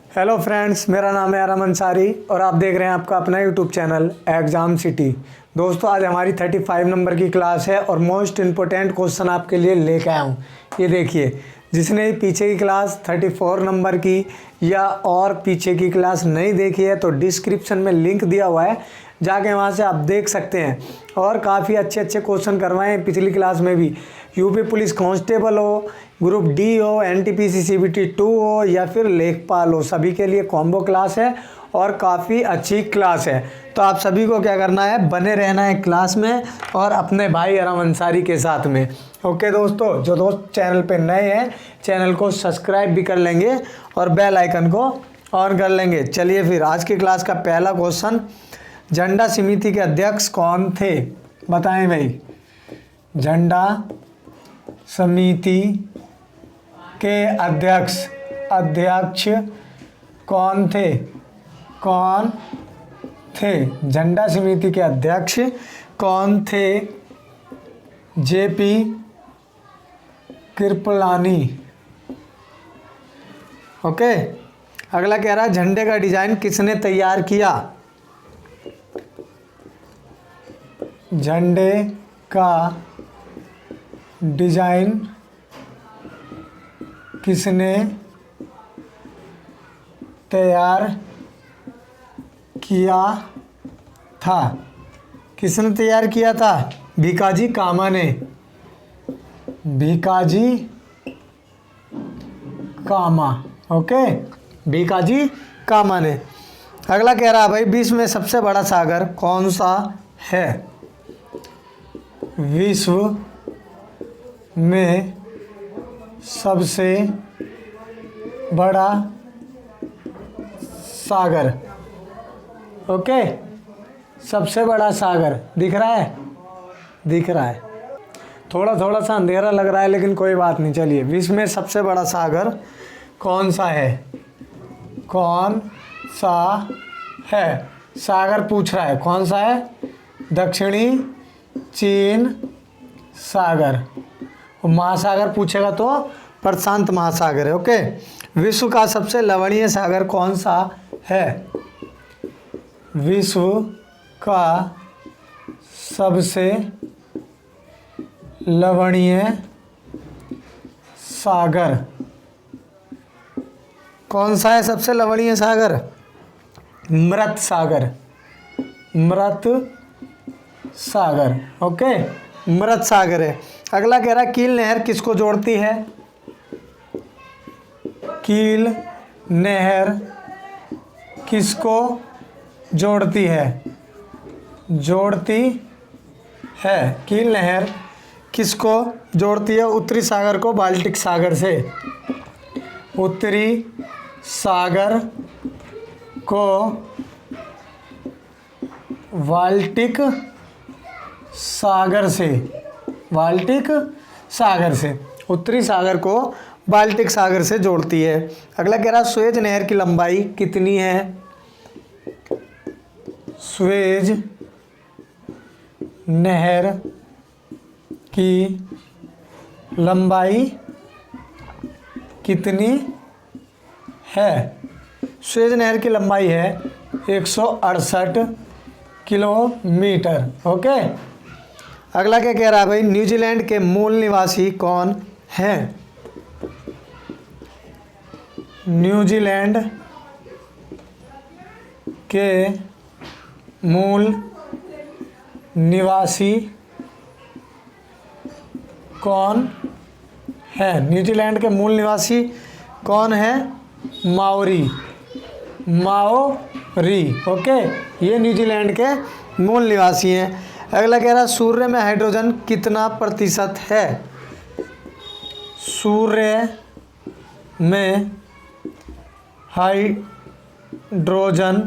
Hello friends, मेरा नाम है आराम अंसारी और आप देख रहे हैं आपका अपना यूट्यूब चैनल एग्ज़ाम सिटी। दोस्तों, आज हमारी 35 नंबर की क्लास है और मोस्ट इम्पोर्टेंट क्वेश्चन आपके लिए लेके आया हूँ। ये देखिए, जिसने पीछे की क्लास 34 नंबर की या और पीछे की क्लास नहीं देखी है तो डिस्क्रिप्शन में लिंक दिया हुआ है, जाके वहाँ से आप देख सकते हैं। और काफ़ी अच्छे अच्छे क्वेश्चन करवाए हैं पिछली क्लास में भी। यूपी पुलिस कांस्टेबल हो, ग्रुप डी हो, एनटीपीसी सीबीटी 2 हो या फिर लेखपाल हो, सभी के लिए कॉम्बो क्लास है और काफ़ी अच्छी क्लास है। तो आप सभी को क्या करना है, बने रहना है क्लास में और अपने भाई आराम अंसारी के साथ में। ओके दोस्तों, जो दोस्त चैनल पे नए हैं चैनल को सब्सक्राइब भी कर लेंगे और बेल आइकन को ऑन कर लेंगे। चलिए फिर आज की क्लास का पहला क्वेश्चन, झंडा समिति के अध्यक्ष कौन थे? बताएं भाई। झंडा समिति के अध्यक्ष कौन थे? झंडा समिति के अध्यक्ष कौन थे? जेपी कृपलानी। ओके, अगला कह रहा है झंडे का डिजाइन किसने तैयार किया? झंडे का डिजाइन किसने तैयार किया था? किसने तैयार किया था? भीकाजी कामा ने। भीकाजी कामा। ओके, भीकाजी कामा ने। अगला कह रहा है भाई, विश्व में सबसे बड़ा सागर कौन सा है? विश्व में सबसे बड़ा सागर। ओके, सबसे बड़ा सागर दिख रहा है? दिख रहा है। थोड़ा सा अंधेरा लग रहा है लेकिन कोई बात नहीं। चलिए, विश्व में सबसे बड़ा सागर कौन सा है? कौन सा है? सागर पूछ रहा है, कौन सा है? दक्षिणी चीन सागर। महासागर पूछेगा तो प्रशांत महासागर है। ओके, विश्व का सबसे लवणीय सागर कौन सा है? विश्व का सबसे लवणीय सागर कौन सा है? सबसे लवणीय सागर मृत सागर। मृत सागर। ओके, मृत सागर है। अगला कह रहा है कील नहर किसको जोड़ती है? कील नहर किसको जोड़ती है? कील नहर किसको जोड़ती है? उत्तरी सागर को बाल्टिक सागर से। उत्तरी सागर को बाल्टिक सागर से। बाल्टिक सागर से। उत्तरी सागर को बाल्टिक सागर से जोड़ती है। अगला कह रहा है सुएज नहर की लंबाई कितनी है? सुएज नहर की लंबाई कितनी है? सुएज नहर की लंबाई है 168 किलोमीटर। ओके, अगला क्या कह रहा है भाई, न्यूजीलैंड के मूल निवासी कौन हैं? न्यूजीलैंड के मूल निवासी कौन है? न्यूजीलैंड के मूल निवासी कौन है? माओरी। ओके, ये न्यूजीलैंड के मूल निवासी हैं। अगला कह रहा है सूर्य में हाइड्रोजन कितना प्रतिशत है? सूर्य में हाइड्रोजन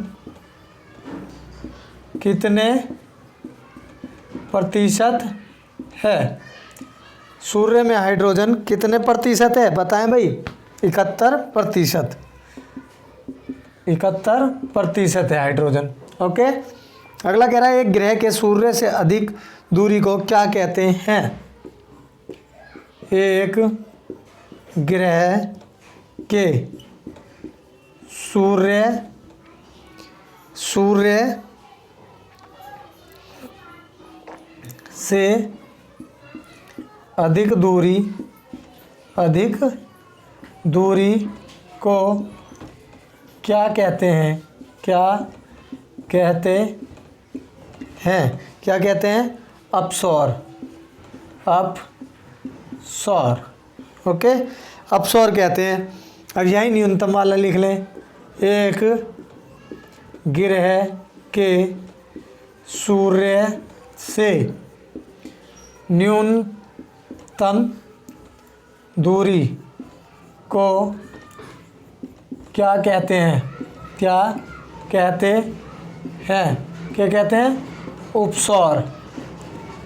कितने प्रतिशत है? सूर्य में हाइड्रोजन कितने प्रतिशत है? बताएं भाई। 71%। 71% है हाइड्रोजन। ओके, अगला कह रहा है एक ग्रह के सूर्य से अधिक दूरी को क्या कहते हैं? एक ग्रह के सूर्य से अधिक दूरी को क्या कहते हैं? क्या कहते हैं? अपसौर। ओके, अपसौर कहते हैं। अब यही न्यूनतम वाला लिख लें। एक ग्रह के सूर्य से न्यूनतम दूरी को क्या कहते हैं? क्या कहते हैं? उपसौर।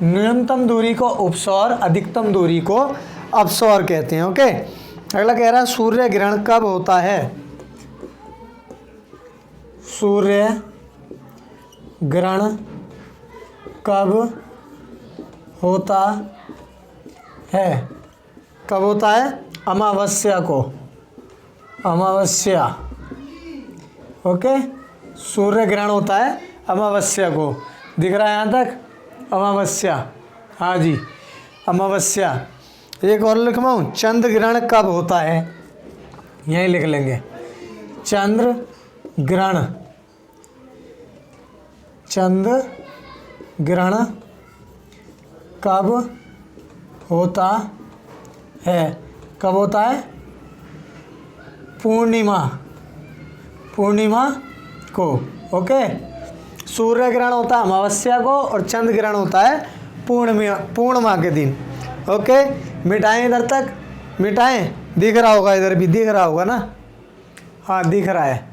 न्यूनतम दूरी को उपसौर, अधिकतम दूरी को अपसौर कहते हैं। ओके, अगला कह रहा है सूर्य ग्रहण कब होता है? सूर्य ग्रहण कब होता है? कब होता है? अमावस्या को। अमावस्या। ओके, सूर्य ग्रहण होता है अमावस्या को। दिख रहा है यहाँ तक? अमावस्या, हाँ जी, अमावस्या। एक और लिखवाऊँ, चंद्र ग्रहण कब होता है? यहीं लिख लेंगे, चंद्र ग्रहण कब होता है? कब होता है? पूर्णिमा को। ओके, सूर्य ग्रहण होता है अमावस्या को और चंद्र ग्रहण होता है पूर्णिमा के दिन। ओके, मिटाएं इधर तक, मिटाएं। दिख रहा होगा, इधर भी दिख रहा होगा ना? हाँ, दिख रहा है।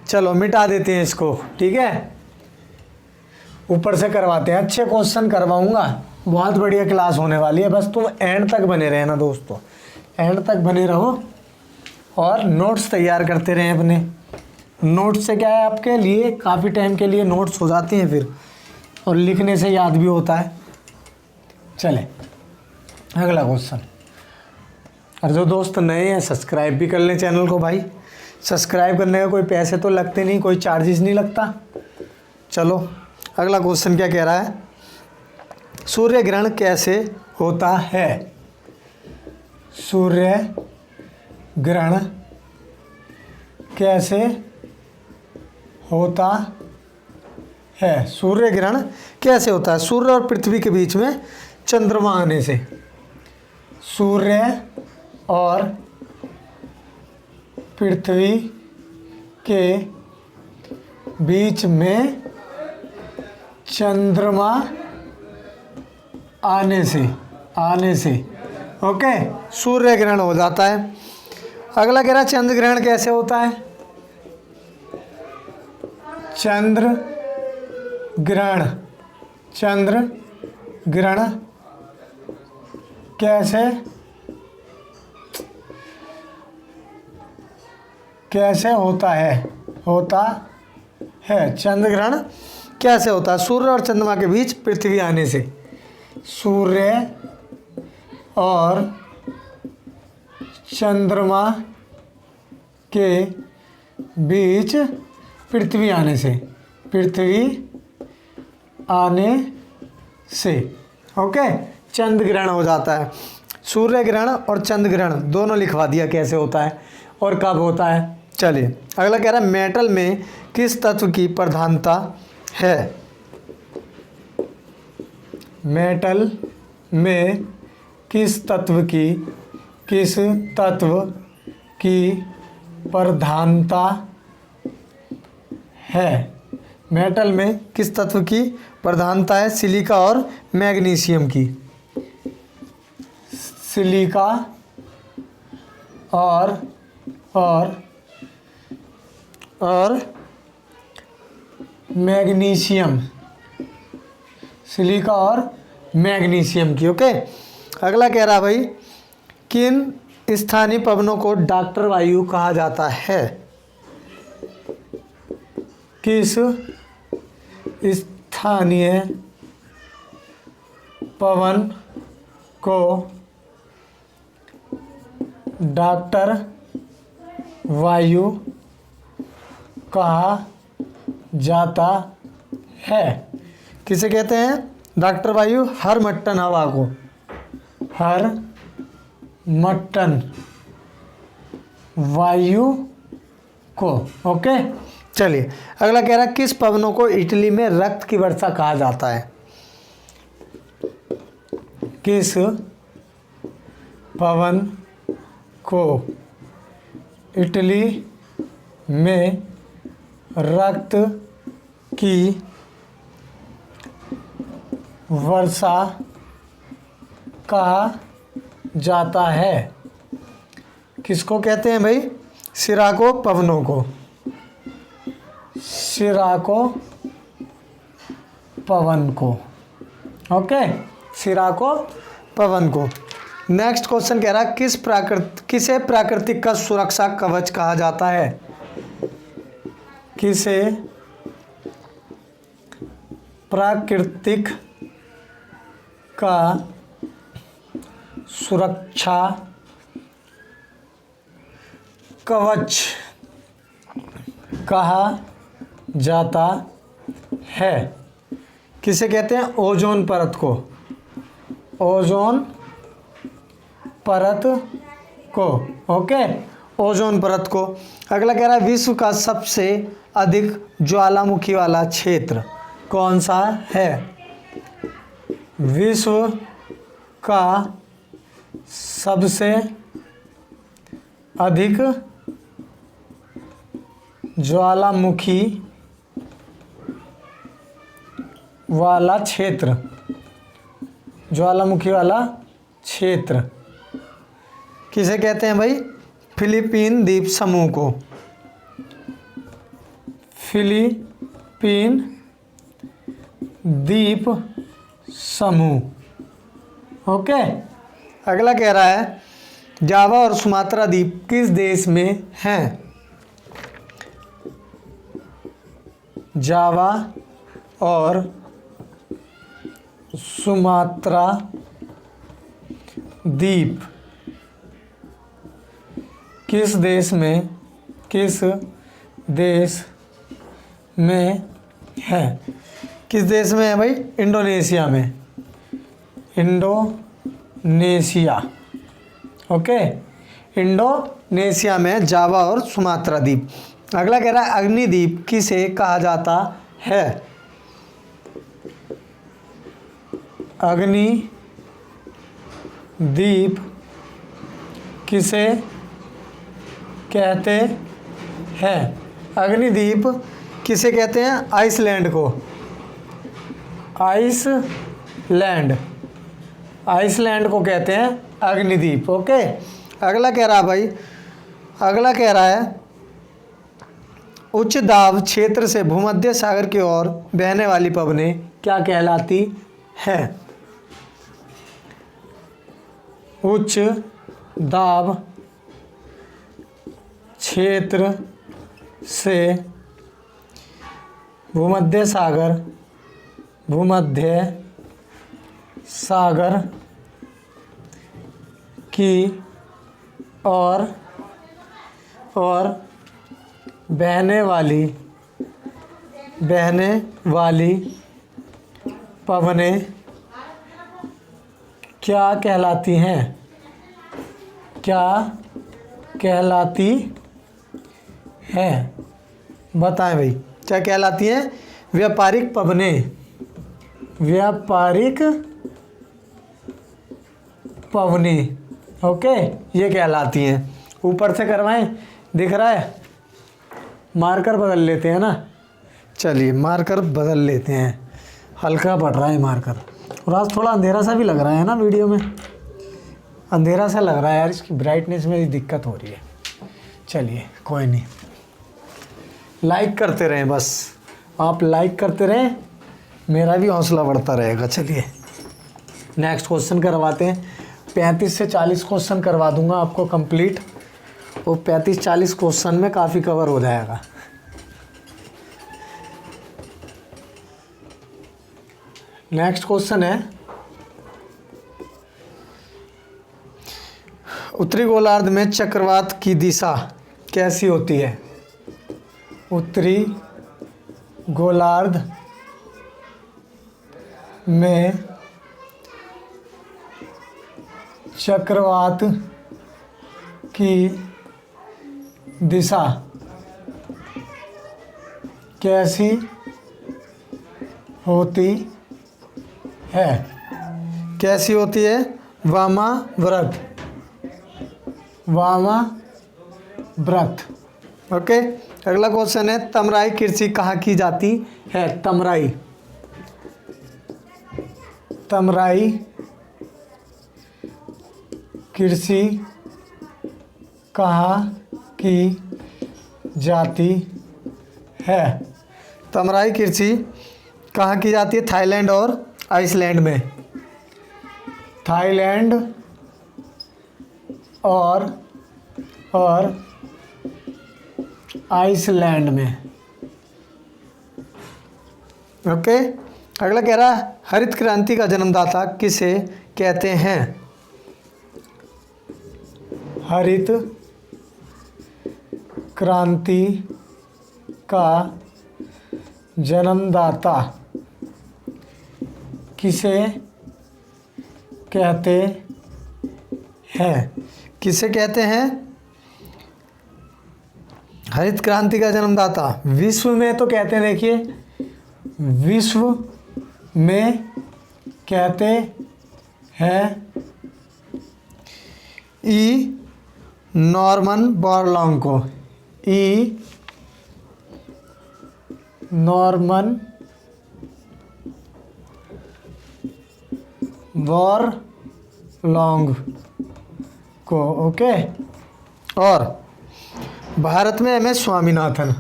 चलो मिटा देते हैं इसको, ठीक है। ऊपर से करवाते हैं, अच्छे क्वेश्चन करवाऊंगा। बहुत बढ़िया क्लास होने वाली है, बस तुम एंड तक बने रहना दोस्तों, एंड तक बने रहो और नोट्स तैयार करते रहें अपने। नोट्स से क्या है, आपके लिए काफ़ी टाइम के लिए नोट्स हो जाती हैं फिर, और लिखने से याद भी होता है। चले अगला क्वेश्चन। और जो दोस्त नए हैं सब्सक्राइब भी कर लें चैनल को भाई। सब्सक्राइब करने का कोई पैसे तो लगते नहीं, कोई चार्जेस नहीं लगता। चलो अगला क्वेश्चन क्या कह रहा है, सूर्य ग्रहण कैसे होता है? सूर्य ग्रहण कैसे होता है? सूर्य ग्रहण कैसे होता है? सूर्य और पृथ्वी के बीच में चंद्रमा आने से। सूर्य और पृथ्वी के बीच में चंद्रमा आने से ओके, सूर्य ग्रहण हो जाता है। अगला कह रहा है चंद्र ग्रहण कैसे होता है? चंद्र ग्रहण कैसे होता है? चंद्र ग्रहण कैसे होता है? सूर्य और चंद्रमा के बीच पृथ्वी आने से। सूर्य और चंद्रमा के बीच पृथ्वी आने से ओके, चंद्र ग्रहण हो जाता है। सूर्य ग्रहण और चंद्र ग्रहण दोनों लिखवा दिया कैसे होता है और कब होता है। चलिए अगला कह रहा है मेटल में किस तत्व की प्रधानता है? मेटल में किस तत्व की प्रधानता है? मेटल में किस तत्व की प्रधानता है? सिलिका और मैग्नीशियम की। सिलिका और मैग्नीशियम, सिलिका और मैग्नीशियम की। ओके, अगला कह रहा भाई किन स्थानीय पवनों को डॉक्टर वायु कहा जाता है? किस स्थानीय पवन को डॉक्टर वायु कहा जाता है। किसे कहते हैं डॉक्टर वायु? हर मट्टन हवा को, हर मट्टन वायु को। ओके, चलिए अगला कह रहा है किस पवनों को इटली में रक्त की वर्षा कहा जाता है? किस पवन को इटली में रक्त की वर्षा कहा जाता है? किसको कहते हैं भाई? सिराको पवनों को, सिराको पवन को। ओके, सिराको पवन को। नेक्स्ट क्वेश्चन कह रहा है किसे प्राकृतिक का सुरक्षा कवच कहा जाता है? किसे प्राकृतिक का सुरक्षा कवच कहा जाता है? किसे कहते हैं? ओजोन परत को, ओजोन परत को। ओके, ओजोन परत को। अगला कह रहा है विश्व का सबसे अधिक ज्वालामुखी वाला क्षेत्र कौन सा है? विश्व का सबसे अधिक ज्वालामुखी वाला क्षेत्र, ज्वालामुखी वाला क्षेत्र किसे कहते हैं भाई? फिलीपीन द्वीप समूह को, फिलीपीन द्वीप समूह। ओके, अगला कह रहा है जावा और सुमात्रा द्वीप किस देश में हैं? जावा और सुमात्रा द्वीप किस देश में, किस देश में है? किस देश में है भाई? इंडोनेशिया में, इंडोनेशिया। ओके, इंडोनेशिया में जावा और सुमात्रा द्वीप। अगला कह रहा है अग्निद्वीप किसे कहा जाता है? अग्निद्वीप किसे कहते हैं? अग्निद्वीप किसे कहते हैं? आइसलैंड को, आइसलैंड, आइसलैंड को कहते हैं अग्निद्वीप। ओके, अगला कह रहा भाई, अगला कह रहा है उच्च दाब क्षेत्र से भूमध्य सागर की ओर बहने वाली पवनें क्या कहलाती हैं? उच्च दाब क्षेत्र से भूमध्य सागर की और बहने वाली पवनें क्या कहलाती हैं? क्या कहलाती हैं? बताएं भाई, क्या कहलाती हैं? व्यापारिक पवनें, व्यापारिक पवनें। ओके, ये कहलाती हैं। ऊपर से करवाएं, दिख रहा है? मार्कर बदल लेते हैं ना, चलिए मार्कर बदल लेते हैं, हल्का पड़ रहा है मार्कर। और आज थोड़ा अंधेरा सा भी लग रहा है ना, वीडियो में अंधेरा सा लग रहा है यार, इसकी ब्राइटनेस में दिक्कत हो रही है। चलिए कोई नहीं, लाइक करते रहें, बस आप लाइक करते रहें, मेरा भी हौसला बढ़ता रहेगा। चलिए नेक्स्ट क्वेश्चन करवाते हैं। 35 से 40 क्वेश्चन करवा दूंगा आपको कंप्लीट, वो 35-40 क्वेश्चन में काफ़ी कवर हो जाएगा। नेक्स्ट क्वेश्चन है उत्तरी गोलार्ध में चक्रवात की दिशा कैसी होती है? उत्तरी गोलार्ध में चक्रवात की दिशा कैसी होती है? कैसी होती है? वामाव्रत, वामाव्रत। ओके, अगला क्वेश्चन है तमराई कृषि कहाँ की जाती है? तमराई, तमराई कृषि कहाँ की जाती है? तमराई कृषि कहाँ की जाती है? थाईलैंड और आइसलैंड में। थाईलैंड और आइसलैंड में। ओके, अगला कह रहा है हरित क्रांति का जन्मदाता किसे कहते हैं? हरित क्रांति का जन्मदाता किसे कहते हैं? किसे कहते हैं? हरित क्रांति का जन्मदाता विश्व में तो कहते हैं, देखिए विश्व में कहते हैं ई नॉर्मन बोरलॉन्ग को। ई नॉर्मन बोरलॉन्ग को। ओके, और भारत में एम एस स्वामीनाथन।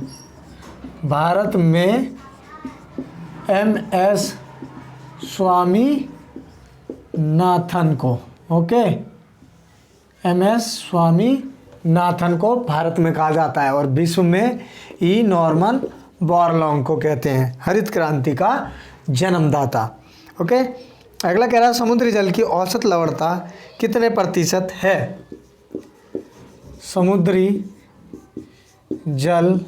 भारत में एम एस स्वामीनाथन को। ओके, एम एस स्वामीनाथन को भारत में कहा जाता है और विश्व में ई नॉर्मन बोरलॉन्ग को कहते हैं हरित क्रांति का जन्मदाता। ओके, अगला कह रहा है समुद्री जल की औसत लवणता कितने प्रतिशत है? समुद्री जल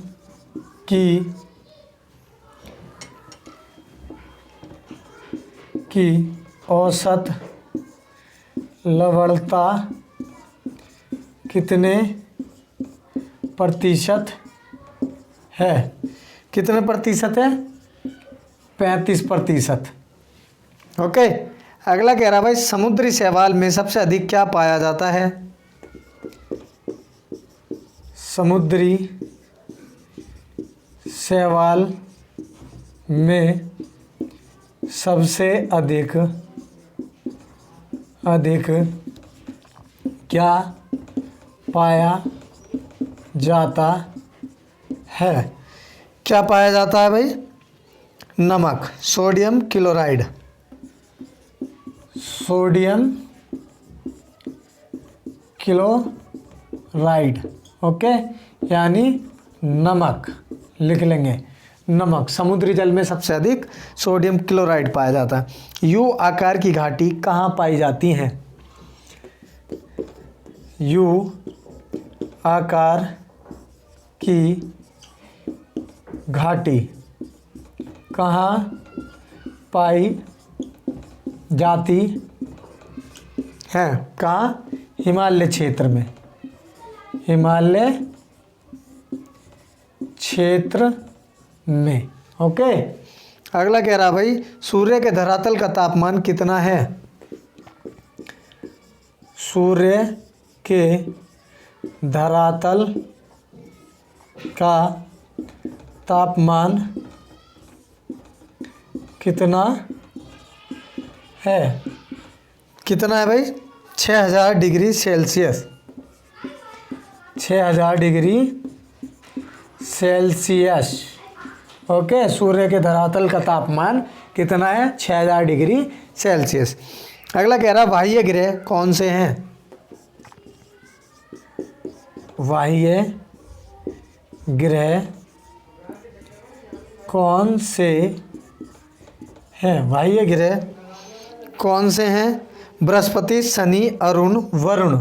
की औसत लवणता कितने प्रतिशत है? कितने प्रतिशत है? 35%। ओके, अगला कह रहा भाई समुद्री शैवाल में सबसे अधिक क्या पाया जाता है? समुद्री शैवाल में सबसे अधिक क्या पाया जाता है? क्या पाया जाता है भाई? नमक, sodium chloride. Sodium chloride. Okay, यानी नमक लिख लेंगे। नमक, समुद्री जल में सबसे अधिक सोडियम क्लोराइड पाया जाता है। यू आकार की घाटी कहाँ पाई जाती हैं? यू आकार की घाटी कहाँ पाई जाती है? कहाँ? हिमालय क्षेत्र में। हिमालय क्षेत्र में। ओके, अगला कह रहा भाई सूर्य के धरातल का तापमान कितना है? सूर्य के धरातल का तापमान कितना है? कितना है भाई? 6000 degree Celsius. 6000 degree Celsius. Okay, सूर्य के धरातल का तापमान कितना है? 6000 डिग्री सेल्सियस। अगला कह रहा बाह्य ग्रह कौन से हैं? बाह्य ग्रह कौन से हैं? बाह्य ग्रह कौन से हैं? बृहस्पति, शनि, अरुण, वरुण।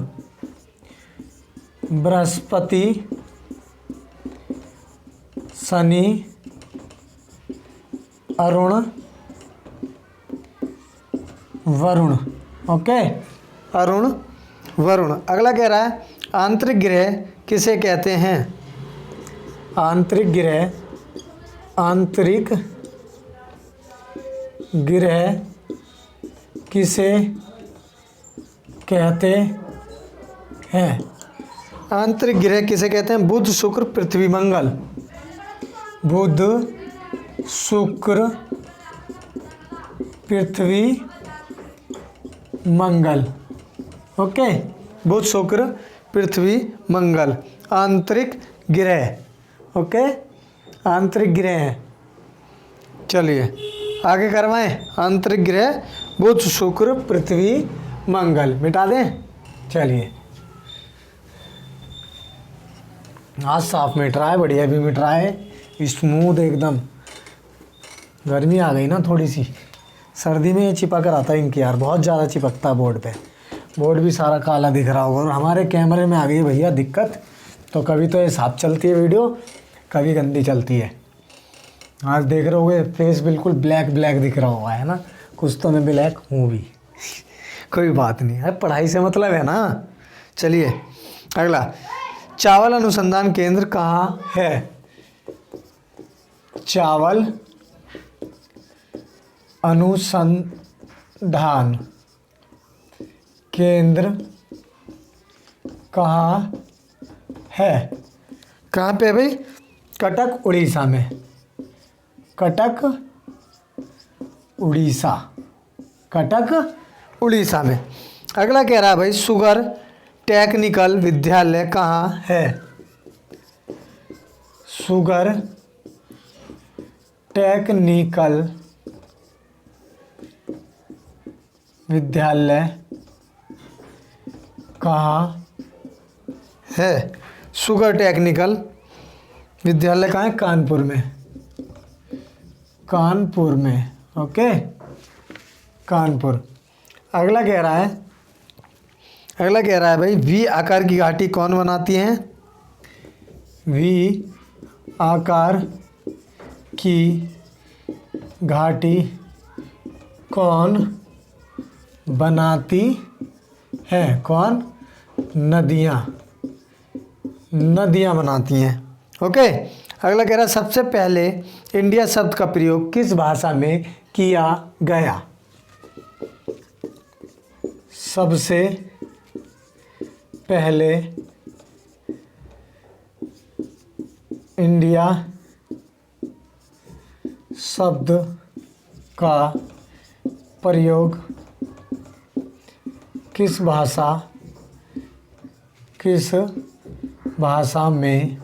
बृहस्पति, शनि, अरुण, वरुण। ओके, अरुण, वरुण। अगला कह रहा है आंतरिक ग्रह किसे कहते हैं? आंतरिक ग्रह, आंतरिक ग्रह किसे कहते हैं? आंतरिक ग्रह किसे कहते हैं? बुध, शुक्र, पृथ्वी, मंगल। बुध, शुक्र, पृथ्वी, मंगल। ओके, बुध, शुक्र, पृथ्वी, मंगल आंतरिक ग्रह। ओके, आंतरिक ग्रह है। चलिए आगे करवाएं। आंतरिक ग्रह बुध, शुक्र, पृथ्वी, मंगल। मिटा दें। चलिए, आज साफ मिट रहा है, बढ़िया भी मिट रहा है, स्मूथ एकदम। गर्मी आ गई ना थोड़ी सी, सर्दी में ये चिपक रहा था इनकी यार, बहुत ज़्यादा चिपकता है बोर्ड पे। बोर्ड भी सारा काला दिख रहा होगा। और हमारे कैमरे में आ गई भैया दिक्कत, तो कभी तो ये साफ चलती है वीडियो, कभी गंदी चलती है। आज देख रहे होगे फेस बिल्कुल ब्लैक ब्लैक दिख रहा होगा, है ना? कुछ तो मैं ब्लैक हूँ भी। कोई बात नहीं है, पढ़ाई से मतलब है ना। चलिए अगला, चावल अनुसंधान केंद्र कहाँ है? चावल अनुसंधान केंद्र कहाँ है? कहाँ पे भाई? कटक, उड़ीसा में। कटक, उड़ीसा। कटक, उड़ीसा में। अगला कह रहा है भाई शुगर टेक्निकल विद्यालय कहाँ है? शुगर टेक्निकल विद्यालय कहाँ है? शुगर टेक्निकल विद्यालय कहाँ है? कानपुर में। कानपुर में। ओके, कानपुर। अगला कह रहा है भाई वी आकार की घाटी कौन बनाती है? वी आकार की घाटी कौन बनाती है? कौन? नदियाँ। नदियाँ बनाती हैं। ओके, अगला कह रहा है सबसे पहले इंडिया शब्द का प्रयोग किस भाषा में किया गया? सबसे पहले इंडिया शब्द का प्रयोग किस भाषा में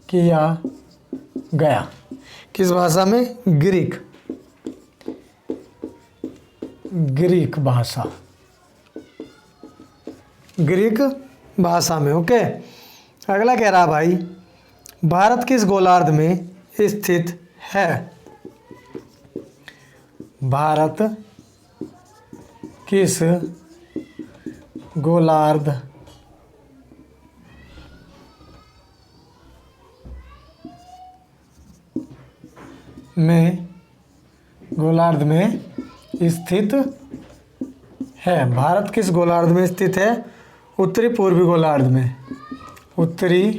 किया गया? किस भाषा में? ग्रीक। ग्रीक भाषा। ग्रीक भाषा में। ओके, अगला कह रहा भाई भारत किस गोलार्ध में स्थित है? भारत किस गोलार्ध में स्थित है? भारत किस गोलार्ध में स्थित है? उत्तरी पूर्वी गोलार्ध में। उत्तरी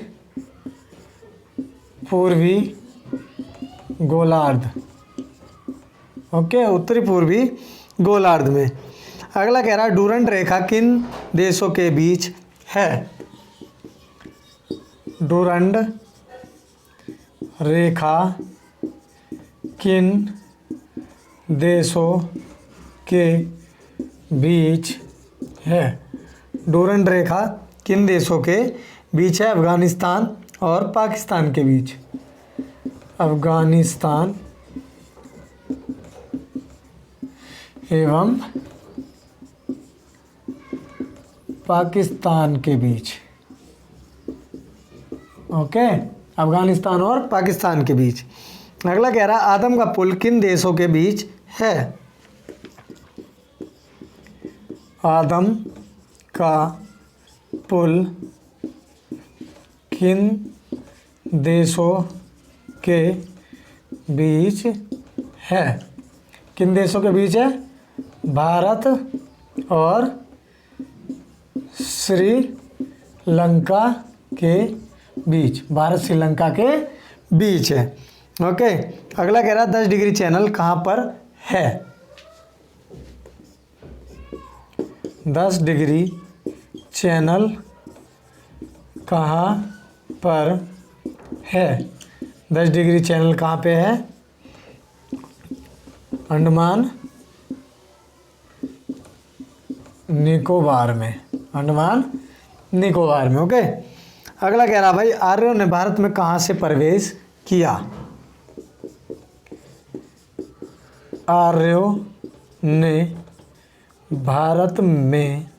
पूर्वी गोलार्ध। ओके, उत्तरी पूर्वी गोलार्ध में। अगला कह रहा है डूरंड रेखा किन देशों के बीच है? डूरंड रेखा किन देशों के बीच है? डूरंड रेखा किन देशों के बीच है? अफगानिस्तान और पाकिस्तान के बीच। अफगानिस्तान एवं पाकिस्तान के बीच। ओके, अफगानिस्तान और पाकिस्तान के बीच। अगला कह रहा है आदम का पुल किन देशों के बीच है? आदम का पुल किन देशों के बीच है। किन देशों के बीच है? भारत और श्रीलंका के बीच। भारत श्रीलंका के बीच है। ओके, अगला कह रहा है 10 डिग्री चैनल कहाँ पर है? 10 डिग्री चैनल कहाँ पर है? 10 डिग्री चैनल कहाँ पे है? अंडमान निकोबार में। अंडमान निकोबार में। ओके, अगला कह रहा भाई आर्यों ने भारत में कहाँ से प्रवेश किया? आर्यों ने भारत में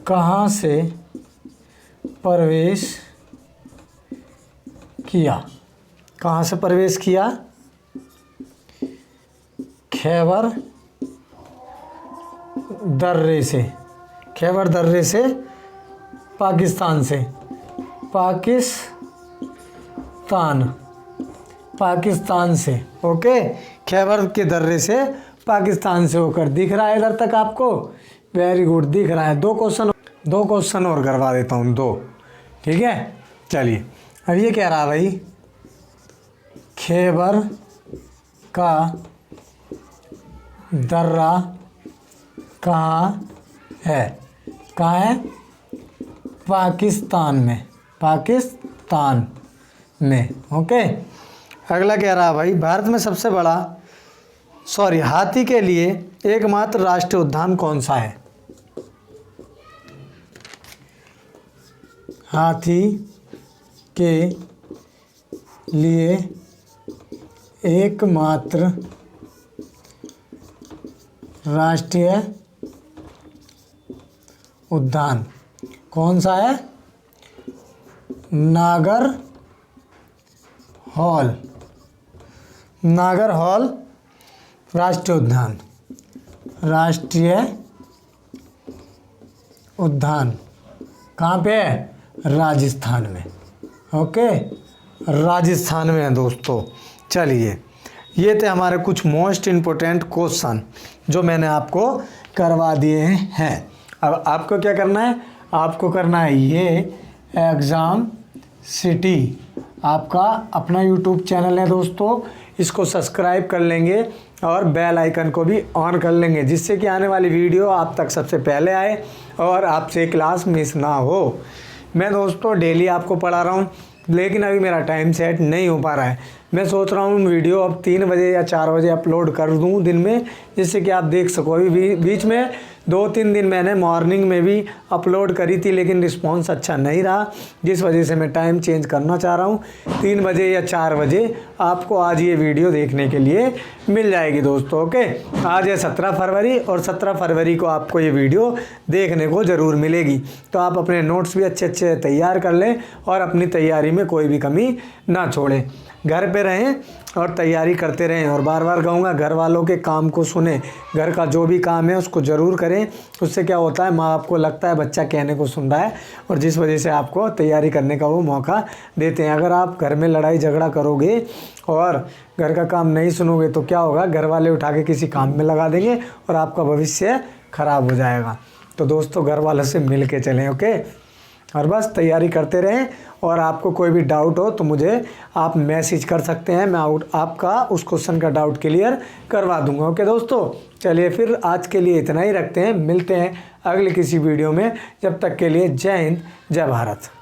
कहाँ से प्रवेश किया? कहाँ से प्रवेश किया? खैबर दर्रे से। खैबर दर्रे से, पाकिस्तान से। पाकिस्तान से। ओके, खैबर के दर्रे से पाकिस्तान से होकर। दिख रहा है इधर तक आपको? वेरी गुड, दिख रहा है। दो क्वेश्चन और करवा देता हूँ, 2। ठीक है, चलिए। अब ये कह रहा भाई खैबर का दर्रा कहाँ है? कहाँ है? पाकिस्तान में। पाकिस्तान में। ओके, अगला कह रहा भाई भारत में सबसे बड़ा हाथी के लिए एकमात्र राष्ट्रीय उद्यान कौन सा है? हाथी के लिए एकमात्र राष्ट्रीय उद्यान कौन सा है? नागर हॉल। नागर हॉल राष्ट्रीय उद्यान। राष्ट्रीय उद्यान कहाँ पे है? राजस्थान में। ओके, राजस्थान में है दोस्तों। चलिए, ये थे हमारे कुछ मोस्ट इम्पोर्टेंट क्वेश्चन जो मैंने आपको करवा दिए हैं। अब आपको क्या करना है? आपको करना है ये एग्ज़ाम सिटी आपका अपना यूट्यूब चैनल है दोस्तों, इसको सब्सक्राइब कर लेंगे और बेल आइकन को भी ऑन कर लेंगे, जिससे कि आने वाली वीडियो आप तक सबसे पहले आए और आपसे क्लास मिस ना हो। मैं दोस्तों डेली आपको पढ़ा रहा हूँ, लेकिन अभी मेरा टाइम सेट नहीं हो पा रहा है। मैं सोच रहा हूँ वीडियो अब 3 बजे या 4 बजे अपलोड कर दूँ दिन में, जिससे कि आप देख सको। अभी बीच में 2-3 दिन मैंने मॉर्निंग में भी अपलोड करी थी, लेकिन रिस्पांस अच्छा नहीं रहा, जिस वजह से मैं टाइम चेंज करना चाह रहा हूँ। 3 बजे या 4 बजे आपको आज ये वीडियो देखने के लिए मिल जाएगी दोस्तों। ओके, आज है 17 फरवरी और 17 फरवरी को आपको ये वीडियो देखने को ज़रूर मिलेगी। तो आप अपने नोट्स भी अच्छे अच्छे तैयार कर लें और अपनी तैयारी में कोई भी कमी ना छोड़ें। घर पे रहें और तैयारी करते रहें। और बार बार कहूँगा, घर वालों के काम को सुने। घर का जो भी काम है उसको ज़रूर करें। उससे क्या होता है, माँ बाप को लगता है बच्चा कहने को सुन रहा है, और जिस वजह से आपको तैयारी करने का वो मौका देते हैं। अगर आप घर में लड़ाई झगड़ा करोगे और घर का काम नहीं सुनोगे तो क्या होगा, घर वाले उठा के किसी काम में लगा देंगे और आपका भविष्य ख़राब हो जाएगा। तो दोस्तों, घर वालों से मिल के चलें। ओके, और बस तैयारी करते रहें। और आपको कोई भी डाउट हो तो मुझे आप मैसेज कर सकते हैं, मैं आपका उस क्वेश्चन का डाउट क्लियर करवा दूंगा। ओके दोस्तों, चलिए फिर आज के लिए इतना ही रखते हैं। मिलते हैं अगले किसी वीडियो में। जब तक के लिए जय हिंद, जय भारत।